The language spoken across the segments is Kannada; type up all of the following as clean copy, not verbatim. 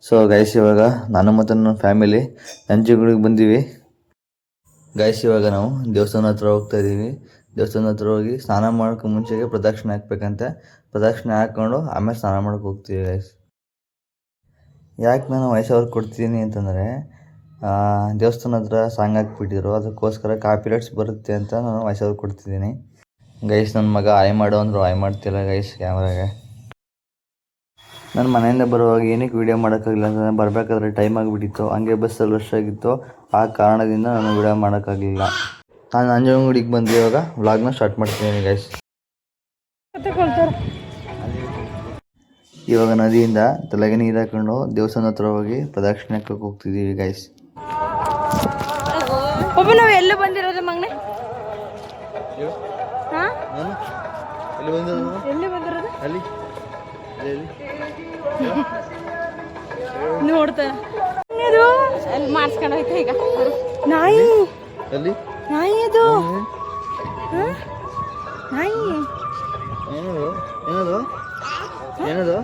ಸೊ ಗೈಸ್ ಇವಾಗ ನಾನು ಮತ್ತು ನನ್ನ ಫ್ಯಾಮಿಲಿ ನಂಜನಗೂಡಿಗೆ ಬಂದೀವಿ. ಗೈಸ್ ಇವಾಗ ನಾವು ದೇವಸ್ಥಾನ ಹತ್ರ ಹೋಗ್ತಾ ಇದ್ದೀವಿ. ದೇವಸ್ಥಾನ ಹತ್ರ ಹೋಗಿ ಸ್ನಾನ ಮಾಡೋಕೆ ಮುಂಚೆಗೆ ಪ್ರದಕ್ಷಿಣೆ ಹಾಕ್ಬೇಕಂತೆ. ಪ್ರದಕ್ಷಿಣೆ ಹಾಕ್ಕೊಂಡು ಆಮೇಲೆ ಸ್ನಾನ ಮಾಡೋಕೆ ಹೋಗ್ತೀವಿ ಗೈಸ್. ಯಾಕೆ ನಾನು ವಯಸ್ಸವ್ರಿಗೆ ಕೊಡ್ತೀನಿ ಅಂತಂದರೆ ದೇವಸ್ಥಾನ ಹತ್ರ ಸಾಂಗ್ ಹಾಕ್ಬಿಟ್ಟಿದ್ರು, ಅದಕ್ಕೋಸ್ಕರ ಕಾಪಿರೈಟ್ಸ್ ಬರುತ್ತೆ ಅಂತ ನಾನು ವಯಸ್ಸವ್ರಿಗೆ ಕೊಡ್ತಿದ್ದೀನಿ. ಗೈಸ್ ನನ್ನ ಮಗ ಆಯ್ ಮಾಡು ಅಂದರು ಆಯ್ ಮಾಡ್ತಿಲ್ಲ ಗೈಸ್ ಕ್ಯಾಮ್ರಾಗೆ. ನನ್ನ ಮನೆಯಿಂದ ಬರುವಾಗ ಏನಕ್ಕೆ ವೀಡಿಯೋ ಮಾಡೋಕ್ಕಾಗಲಿಲ್ಲ ಅಂತಂದರೆ ಬರಬೇಕಾದ್ರೆ ಟೈಮ್ ಆಗಿಬಿಟ್ಟಿತ್ತು, ಹಂಗೆ ಬಸ್ಸಲ್ಲಿ ರಶ್ ಆಗಿತ್ತು. ಆ ಕಾರಣದಿಂದ ನಾನು ವೀಡಿಯೋ ಮಾಡೋಕ್ಕಾಗಲಿಲ್ಲ. ನಾನು ನಂಜನಗೂಡಿಗೆ ಬಂದು ಇವಾಗ ವ್ಲಾಗ್ನ ಸ್ಟಾರ್ಟ್ ಮಾಡ್ತಿದ್ದೀನಿ ಗೈಸ್. ಇವಾಗ ನದಿಯಿಂದ ತಲೆಗೆ ನೀರು ಹಾಕೊಂಡು ದೇವಸ್ಥಾನ ಹತ್ರ ಹೋಗಿ ಪ್ರದಕ್ಷಿಣೆ ಹಾಕಕ್ಕೆ ಹೋಗ್ತಿದ್ದೀವಿ ಗೈಸ್. ನಾವು ಎಲ್ಲ ಬಂದಿರೋದು ಮಗನೇ, ನೋಡ್ತಾ ಅಲ್ಲಿ ಮಾಡಿಸ್ಕೊಂಡು ಹೋಯ್ತು. ಈಗ ನಾಯಿ ನಾಯಿ ಅದು ನಾಯಿ ಏನದು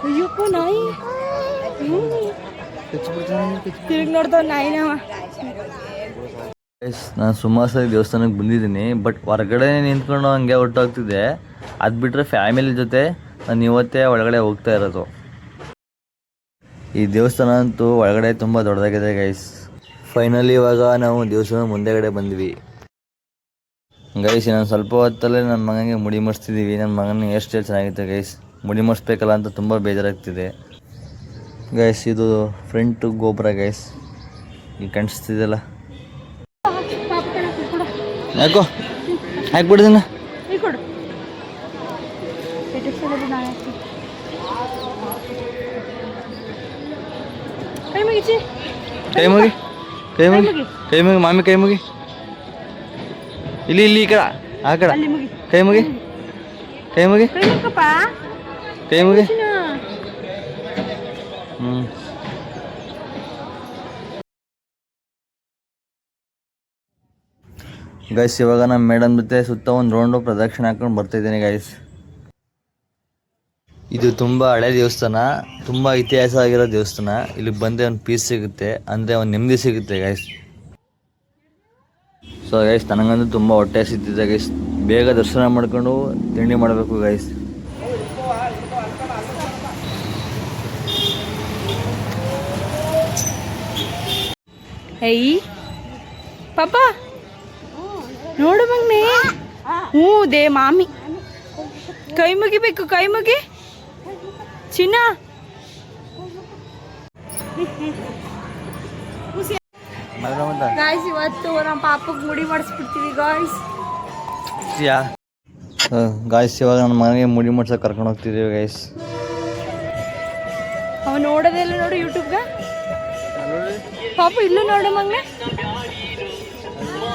ಅಯ್ಯಪ್ಪ ನಾಯಿ ತಿರುಗಿ ನೋಡ್ತಾವ ನಾಯಿನವ. ನಾನು ಸುಮಾರು ಸರಿ ದೇವಸ್ಥಾನಕ್ಕೆ ಬಂದಿದ್ದೀನಿ, ಬಟ್ ಹೊರಗಡೆ ನಿಂತ್ಕೊಂಡು ಹಂಗೆ ಹೊರಟೋಗ್ತಿದ್ದೆ. ಅದು ಬಿಟ್ಟರೆ ಫ್ಯಾಮಿಲಿ ಜೊತೆ ನಾನು ಇವತ್ತೇ ಒಳಗಡೆ ಹೋಗ್ತಾ ಇರೋದು. ಈ ದೇವಸ್ಥಾನ ಅಂತೂ ಒಳಗಡೆ ತುಂಬ ದೊಡ್ಡದಾಗಿದೆ ಗೈಸ್. ಫೈನಲಿ ಇವಾಗ ನಾವು ದೇವಸ್ಥಾನ ಮುಂದೆಗಡೆ ಬಂದ್ವಿ ಗೈಸ್. ನಾನು ಸ್ವಲ್ಪ ಹೊತ್ತಲ್ಲೇ ನನ್ನ ಮಗನಿಗೆ ಮುಡಿ ಮಾಡಿಸ್ತಿದ್ದೀವಿ. ನನ್ನ ಮಗನಿಗೆ ಹೇರ್ ಸ್ಟೈಲ್ ಚೆನ್ನಾಗಿತ್ತು ಗೈಸ್, ಮುಡಿ ಮಾಡಿಸ್ಬೇಕಲ್ಲ ಅಂತ ತುಂಬ ಬೇಜಾರಾಗ್ತಿದೆ ಗೈಸ್. ಇದು ಫ್ರಂಟ್ ಗೋಪುರ ಗೈಸ್, ಈಗ ಕಾಣಿಸ್ತಿದೆಯಲ್ಲ. ಯಾಕೋ ಹಾಕ್ಬಿಡ್ದಿನ ಕೈ ಮುಗಿ ಕೈ ಮುಗಿ ಕೈ ಮುಗಿ ಮಾಮಿ ಕೈ ಮುಗಿ. ಇಲ್ಲಿ ಈ ಕಡೆ ಆ ಕಡೆ ಕೈ ಮುಗಿ ಕೈ ಮುಗಿ ಕೈ ಮುಗಿ. ಗೈಸ್ ಇವಾಗ ನಮ್ಮ ಮೇಡಮ್ ಜೊತೆ ಸುತ್ತ ಒಂದು ರೌಂಡು ಪ್ರದಕ್ಷಿಣೆ ಹಾಕೊಂಡು ಬರ್ತಾಯಿದ್ದೀನಿ ಗೈಸ್. ಇದು ತುಂಬ ಹಳೆ ದೇವಸ್ಥಾನ, ತುಂಬ ಇತಿಹಾಸ ಆಗಿರೋ ದೇವಸ್ಥಾನ. ಇಲ್ಲಿ ಬಂದರೆ ಒಂದು ಪೀಸ್ ಸಿಗುತ್ತೆ, ಅಂದರೆ ಒಂದು ನೆಮ್ಮದಿ ಸಿಗುತ್ತೆ ಗೈಸ್. ಸೊ ಗೈಸ್ ನನಗಂತೂ ತುಂಬ ಹೊಟ್ಟೆ ಹಸಿತಿದೆ ಗೈಸ್. ಬೇಗ ದರ್ಶನ ಮಾಡ್ಕೊಂಡು ತಿಂಡಿ ಮಾಡಬೇಕು ಗೈಸ್. ಏಯ್ ಪಾಪ ನೋಡು ಮಗ್ನೆ. ಹ್ಞೂ ದೇ ಮಾಮಿ ಕೈ ಮುಗಿಬೇಕು, ಕೈ ಮುಗಿ ಚಿನ್ನ. ಗಾಯ್ಸ್ ಇವತ್ತು ನಮ್ಮ ಪಾಪಗೆ ಮುಡಿ ಮಾಡಿಸ್ಬಿಡ್ತೀವಿ ಗಾಯ್ಸ್. ಗಾಯ್ಸ್ ಇವಾಗ ನನ್ನ ಮನೆಗೆ ಮುಡಿ ಮಾಡ್ಸಕ್ಕೆ ಕರ್ಕೊಂಡು ಹೋಗ್ತಿದ್ದೀವಿ ಗೈಸ್. ಅವ ನೋಡೋದೆಲ್ಲ ನೋಡು ಯೂಟ್ಯೂಬ್ಗ ಪಾಪ. ಇಲ್ಲೂ ನೋಡು ಮಗ್ನೆ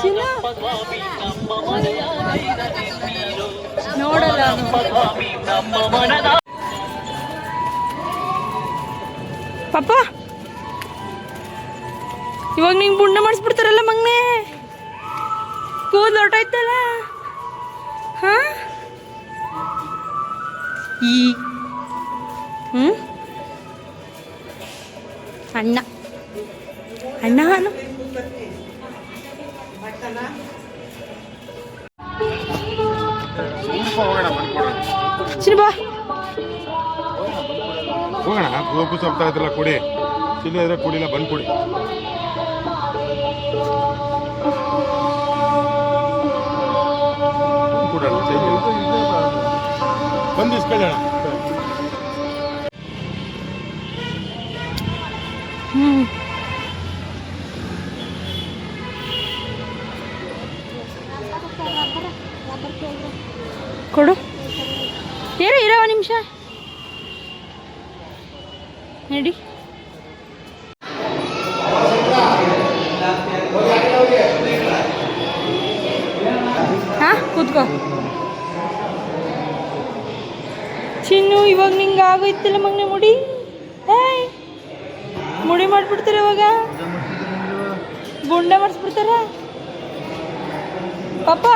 ಚಿನ್ನ ನೋಡಲ್ಲ. ಪಾಪ ಇವಾಗ ನಿಂಗೆ ಬುಂಡ ಮಾಡಿಸ್ಬಿಡ್ತಾರಲ್ಲ ಮಗ್ನೆ, ಕೂದಲು ಹೊರಟಾಯ್ತಲ್ಲ. ಹಾ ಅಣ್ಣ ಅಣ್ಣ ಹಾನು ಬಾ ಹೋಗೋಣ. ಗೋಪು ಸಪ್ತಾ ಇದ್ರಲ್ಲ ಕೊಡಿ, ಚಿಲ್ಲಿ ಇದ್ರೆ ಕೊಡಿಲ್ಲ, ಬಂದು ಕೊಡಿ. ಬಂದು ಇಸ್ಕೊಳ್ಳೋಣ. ಕೊಡು ಇರೋ ನಿಮಿಷ ನಡಿ. ಹಾ ಕೂತ್ಕೋ ಚಿನ್ನು. ಇವಾಗ ನಿಂಗೆ ಆಗೋಯ್ತಿಲ್ಲ ಮಗನೆ ಮುಡಿ. ಏಯ್ ಮುಡಿ ಮಾಡಿಬಿಡ್ತಾರೆ ಇವಾಗ, ಬುಂಡೆ ಮಾಡಿಸ್ಬಿಡ್ತಾರ ಪಾಪ.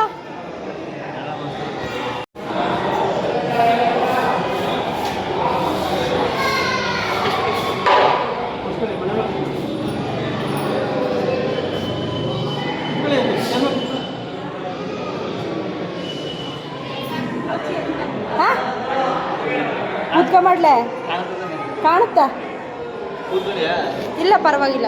ಹಾಂ ಕೂತ್ಕೊಂಡ್ಲೆ ಕಾಣುತ್ತಾ ಇಲ್ಲ ಪರವಾಗಿಲ್ಲ.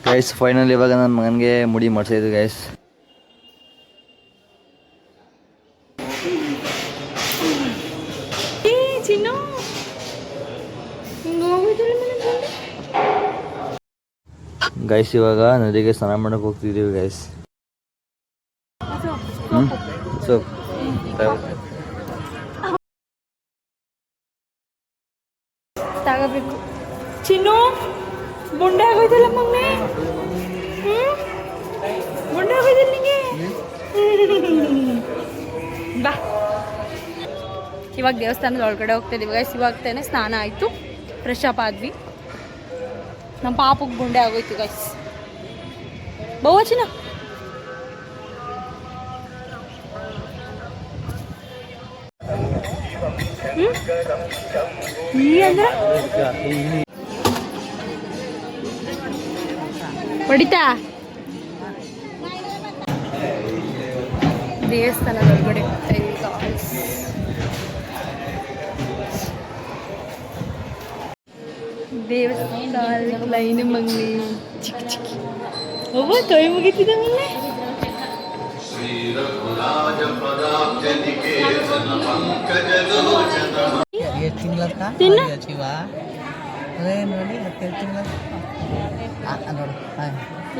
ಗೈಸ್ ಫೈನಲ್ ಇವಾಗ ನನ್ನ ಮಗನಿಗೆ ಮುಡಿ ಮಾಡಿಸಿದ್ದು ಗೈಸ್. ಚಿನ್ನು ಗೈಸ್ ಇವಾಗ ನದಿಗೆ ಸ್ನಾನ ಮಾಡಕ್ಕೆ ಹೋಗ್ತಿದ್ದೀವಿ ಗೈಸ್. ಸೊ ತಗೋಬೇಕು. ಚಿನ್ನು ಬುಂಡೆ ಆಗೋಯ್ತಲ್ಲ ಮಗ್ನೆ. ಬುಂಡೆ ಆಗೋಯ್ತಲ್ಲ ನಿಂಗೆ. ಬಾ ಇವಾಗ ದೇವಸ್ಥಾನದ ಒಳಗಡೆ ಹೋಗ್ತಾಯಿದ್ದೀವಿ ಗೈಸ್. ಇವಾಗ ತಾನೇ ಸ್ನಾನ ಆಯಿತು, ಫ್ರೆಶ್ ಅಪ್ ಆದ್ವಿ. ನಮ್ಮ ಪಾಪಕ್ಕೆ ಬುಂಡೆ ಆಗೋಯ್ತು ಗೈಸ್. ಬಹು ಚಿನ್ನ ಅಂದ್ರೆ ಹೊಡಿತಾ ದೇವಸ್ಥಾನದ ಒಳಗಡೆ ಹೋಗ್ತಾ ಇದೀವಿ ಗಾಯ್ಸ್. ದೇವಸ್ಥಾನದ ಲೈನ್ ಮಂಗ್ಲಿ ಚಿಕ್ಕ ಚಿಕ್ಕಿ ಒಬ್ಬ ಕೈ ಮುಗಿತಿದ್ದ ಮೇಲೆ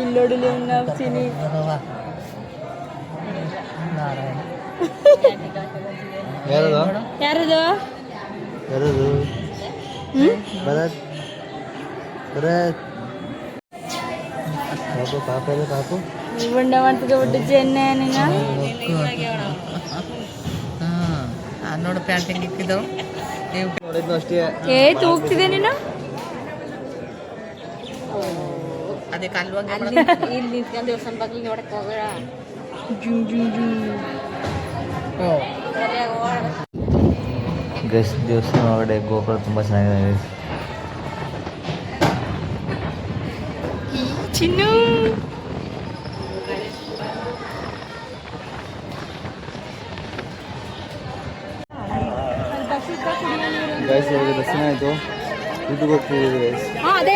ಇಲ್ಲೋಡಿಲಿ ಚಿನಿ ಯಾರದು ಯಾರದು ಯಾರದು ಭರತ್ ಭರತ್ ಪಾಪು ಪಾಪ ಪಾಪು ಬುಂಡ ಮಾಡ್ತಿದ್ದೆ ಒಟ್ಟು ಚೆನ್ನೆ ನೀನು ನೋಡು ಪ್ಯಾಂಟಿಂಗ್ ಇಕ್ಕಿದ್ದವು ನೋಡಿದ್ನು ಅಷ್ಟೇ. ಏ ತೂಗ್ತಿದೆ ನೀನು. ಅದೇ ಕಾಲುವಾಗ ಇಲ್ಲಿ ನಿಂತ್ಕೊಂಡು ದೇವಸ್ಥಾನ ಬಗ್ಗೆ ನೋಡಕ್ಕೆ ಹೋಗೋಣ. ಗೈಸ್ ದೇವಸ್ಥಾನ ಒಳಗಡೆ ಗೋಪುರ ತುಂಬ ಚೆನ್ನಾಗಿದೆ. ಚಿನ್ನು ಗೈಸ್ ಇವಾಗ ದರ್ಶನ ಆಯಿತು, ಊಟಕ್ಕೆ ಹೋಗ್ತಿದ್ದೀವಿ ಗೈಸ್. ಹಾಂ ಅದೇ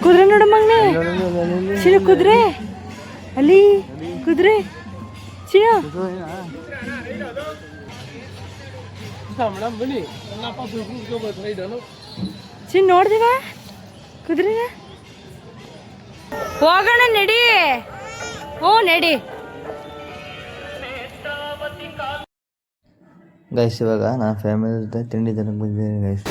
ಕುದುರೆ ನೋಡು ಮಗ್ನೆ. ಚಿನ್ನು ಕುದುರೆ ಅಲ್ಲಿ ಕುದುರೆ ಚಿನ್ನು ಚಿನ್ನು ನೋಡ್ದಿವ ಕುದುರೆನ. ಹೋಗೋಣ ನಡಿ. ಹ್ಞೂ ನಡಿ. ಗೈಸ್ ಇವಾಗ ನಾನು ಫ್ಯಾಮಿಲಿ ಜೊತೆ ತಿಂಡಿ ಜನಕ್ಕೆ ಬಂದಿದ್ದೀನಿ ಗೈಸ್.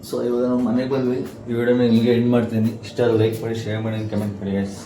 ಸೊ ಇವಾಗ ನಾವು ಮನೆಗೆ ಬಂದ್ವಿ. ಈ ವಿಡಿಯೋನ ಇಲ್ಲಿಗೆ ಎಂಡ್ ಮಾಡ್ತೀನಿ. ಇಷ್ಟ ಲೈಕ್ ಮಾಡಿ, ಶೇರ್ ಮಾಡಿ, ಕಮೆಂಟ್ ಮಾಡಿ ಗೈಸ್.